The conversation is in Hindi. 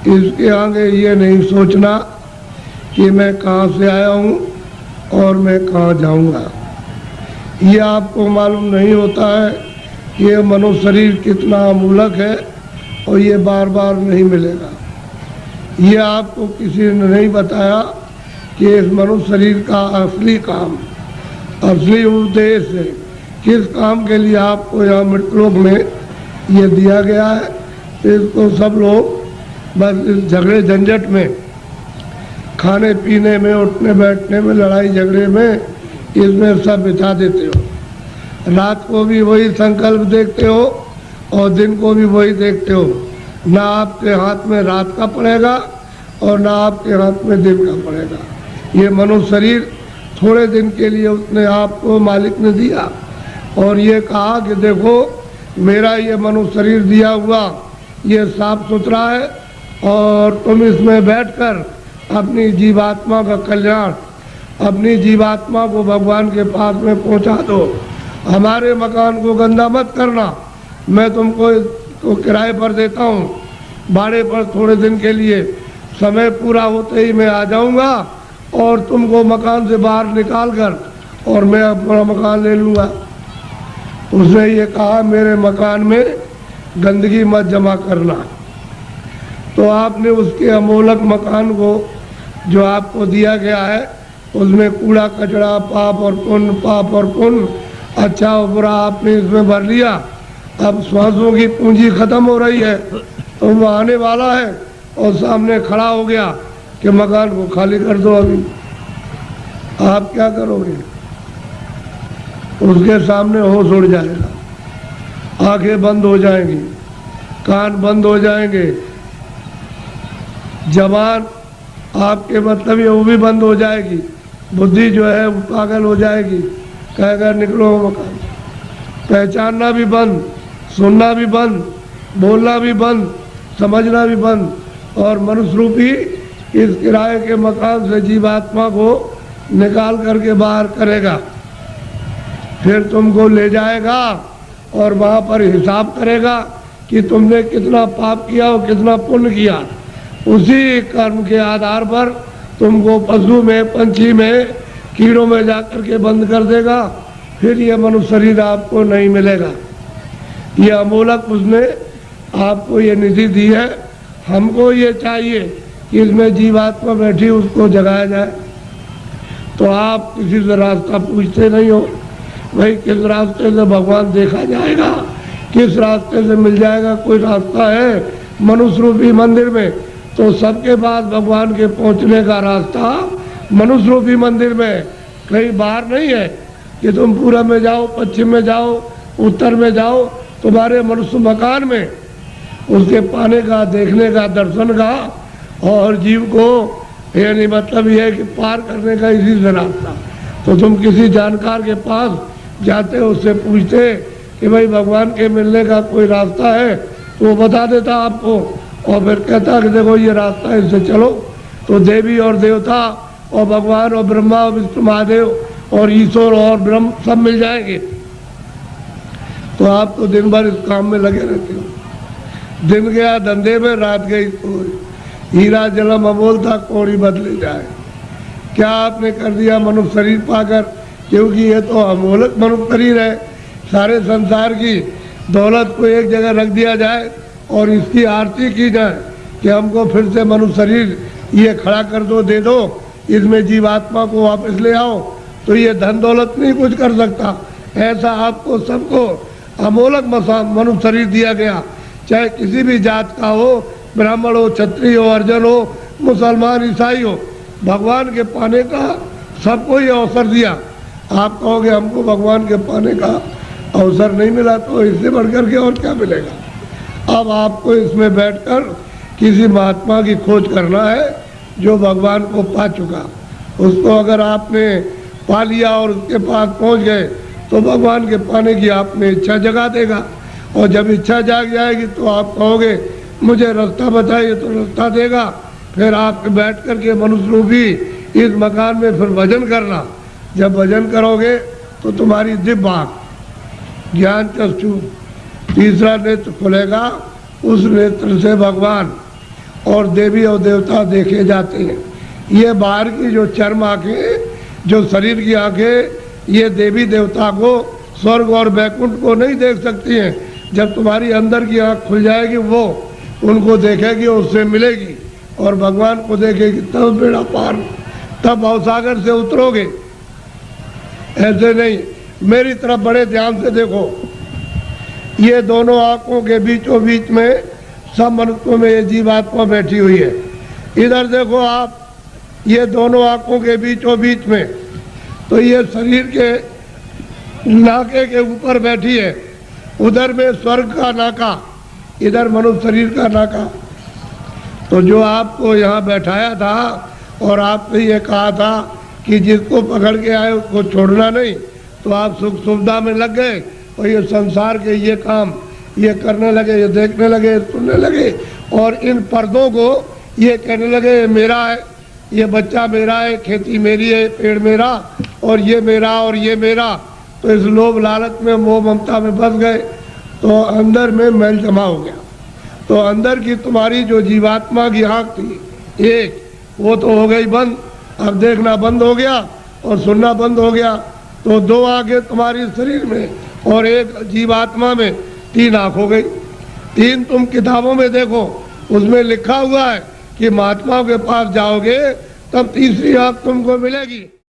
इसके आगे ये नहीं सोचना कि मैं कहाँ से आया हूँ और मैं कहाँ जाऊँगा। ये आपको मालूम नहीं होता है कि ये मनुष्य शरीर कितना अमूलक है और ये बार बार नहीं मिलेगा। ये आपको किसी ने नहीं बताया कि इस मनुष्य शरीर का असली काम, असली उद्देश्य है, किस काम के लिए आपको यहाँ मृतलोक में ये दिया गया है। इसको सब लोग बस इस झगड़े झंझट में, खाने पीने में, उठने बैठने में, लड़ाई झगड़े में, इसमें सब बिता देते हो। रात को भी वही संकल्प देखते हो और दिन को भी वही देखते हो। ना आपके हाथ में रात का पड़ेगा और ना आपके हाथ में दिन का पड़ेगा। ये मनुष्य शरीर थोड़े दिन के लिए उसने आपको मालिक ने दिया और ये कहा कि देखो मेरा ये मनुष्य शरीर दिया हुआ ये साफ सुथरा है और तुम इसमें बैठकर अपनी जीवात्मा का कल्याण, अपनी जीवात्मा को भगवान के पास में पहुंचा दो। हमारे मकान को गंदा मत करना, मैं तुमको किराए पर देता हूँ, भाड़े पर थोड़े दिन के लिए, समय पूरा होते ही मैं आ जाऊँगा और तुमको मकान से बाहर निकाल कर और मैं अपना मकान ले लूँगा। उसने ये कहा मेरे मकान में गंदगी मत जमा करना। तो आपने उसके अमोलक मकान को जो आपको दिया गया है उसमें कूड़ा कचरा, पाप और पुण्य, अच्छा और बुरा आपने इसमें भर लिया। अब श्वासों की पूंजी खत्म हो रही है तो वो आने वाला है और सामने खड़ा हो गया कि मकान को खाली कर दो। अभी आप क्या करोगे? उसके सामने होश उड़ जाएगा, आंखें बंद हो जाएंगी, कान बंद हो जाएंगे, जबान आपके मतलब ये वो भी बंद हो जाएगी, बुद्धि जो है वो पागल हो जाएगी, कहेगा निकलो मकान। पहचानना भी बंद, सुनना भी बंद, बोलना भी बंद, समझना भी बंद और मनुष्य रूपी इस किराए के मकान से जीवात्मा को निकाल करके बाहर करेगा। फिर तुमको ले जाएगा और वहाँ पर हिसाब करेगा कि तुमने कितना पाप किया और कितना पुण्य किया। उसी कर्म के आधार पर तुमको पशु में, पंछी में, कीड़ों में जाकर के बंद कर देगा। फिर ये मनुष्य शरीर आपको नहीं मिलेगा। ये अमोलक उसने आपको ये निधि दी है। हमको ये चाहिए कि इसमें जीवात्मा बैठी उसको जगाया जाए। तो आप किसी से रास्ता पूछते नहीं हो, भाई किस रास्ते से भगवान देखा जाएगा, किस रास्ते से मिल जाएगा। कोई रास्ता है मनुष्य रूपी मंदिर में? तो सबके पास भगवान के पहुंचने का रास्ता मनुष्य रूपी मंदिर में, कहीं बाहर नहीं है कि तुम पूरब में जाओ, पश्चिम में जाओ, उत्तर में जाओ। तुम्हारे मनुष्य मकान में उसके पाने का, देखने का, दर्शन का और जीव को यानी मतलब ये है कि पार करने का इसी से रास्ता। तो तुम किसी जानकार के पास जाते हो, उससे पूछते कि भाई भगवान के मिलने का कोई रास्ता है, तो वो बता देता आपको और फिर कहता कि देखो ये रास्ता है, इससे चलो। तो देवी और देवता और भगवान और ब्रह्मा और विष्णु महादेव और ईश्वर और ब्रह्म सब मिल जाएंगे। तो आप तो दिन भर इस काम में लगे रहते हो। दिन गया धंधे में, रात गई सोई। हीरा जलम अमोल था, कौड़ी बदले जाए। क्या आपने कर दिया मनुष्य शरीर पाकर? क्योंकि ये तो अमोलक मनुष्य शरीर है। सारे संसार की दौलत को एक जगह रख दिया जाए और इसकी आरती की जाए कि हमको फिर से मनुष्य शरीर ये खड़ा कर दो, दे दो, इसमें जीवात्मा को वापस ले आओ, तो ये धन दौलत नहीं कुछ कर सकता। ऐसा आपको सबको अमोलक मनुष्य शरीर दिया गया, चाहे किसी भी जात का हो, ब्राह्मण हो, क्षत्रिय हो, अर्जन हो, मुसलमान, ईसाई हो। भगवान के पाने का सबको ये अवसर दिया। आप कहोगे हमको भगवान के पाने का अवसर नहीं मिला, तो इससे बढ़कर के और क्या मिलेगा। अब आपको इसमें बैठकर किसी महात्मा की खोज करना है जो भगवान को पा चुका। उसको अगर आपने पा लिया और उसके पास पहुंच गए तो भगवान के पाने की आप में इच्छा जगा देगा। और जब इच्छा जाग जाएगी तो आप कहोगे मुझे रास्ता बताइए, तो रास्ता देगा। फिर आप बैठ कर के मनुष्य रूपी इस मकान में फिर भजन करना। जब भजन करोगे तो तुम्हारी दिव्य आँख, ज्ञान चक्षु, तीसरा नेत्र खुलेगा, उस नेत्र से भगवान और देवी और देवता देखे जाते हैं। ये बाहर की जो चर्म आंखें, जो शरीर की आंखें, ये देवी देवता को, स्वर्ग और वैकुंठ को नहीं देख सकती हैं। जब तुम्हारी अंदर की आंख खुल जाएगी वो उनको देखेगी, उससे मिलेगी और भगवान को देखेगी, तब बेड़ा पार, तब भवसागर से उतरोगे। ऐसे नहीं, मेरी तरफ बड़े ध्यान से देखो। ये दोनों आंखों के बीचों बीच में सब मनुष्यों में ये जीवात्मा बैठी हुई है। इधर देखो आप, ये दोनों आंखों के बीचों बीच में, तो ये शरीर के नाके के ऊपर बैठी है। उधर में स्वर्ग का नाका, इधर मनुष्य शरीर का नाका। तो जो आपको यहाँ बैठाया था और आपने ये कहा था कि जिसको पकड़ के आए उसको छोड़ना नहीं, तो आप सुख सुविधा में लग गए और ये संसार के ये काम ये करने लगे, ये देखने लगे, सुनने लगे और इन पर्दों को ये कहने लगे ये मेरा है, ये बच्चा मेरा है, खेती मेरी है, पेड़ मेरा और ये मेरा और ये मेरा। तो इस लोभ लालच में, मोह ममता में फंस गए, तो अंदर में मैल जमा हो गया। तो अंदर की तुम्हारी जो जीवात्मा की आँख थी एक, वो तो हो गई बंद। अब देखना बंद हो गया और सुनना बंद हो गया। तो दो आंखें तुम्हारी शरीर में और एक जीवात्मा में, तीन आँख हो गई। तीन तुम किताबों में देखो, उसमें लिखा हुआ है कि महात्माओं के पास जाओगे तब तीसरी आँख तुमको मिलेगी।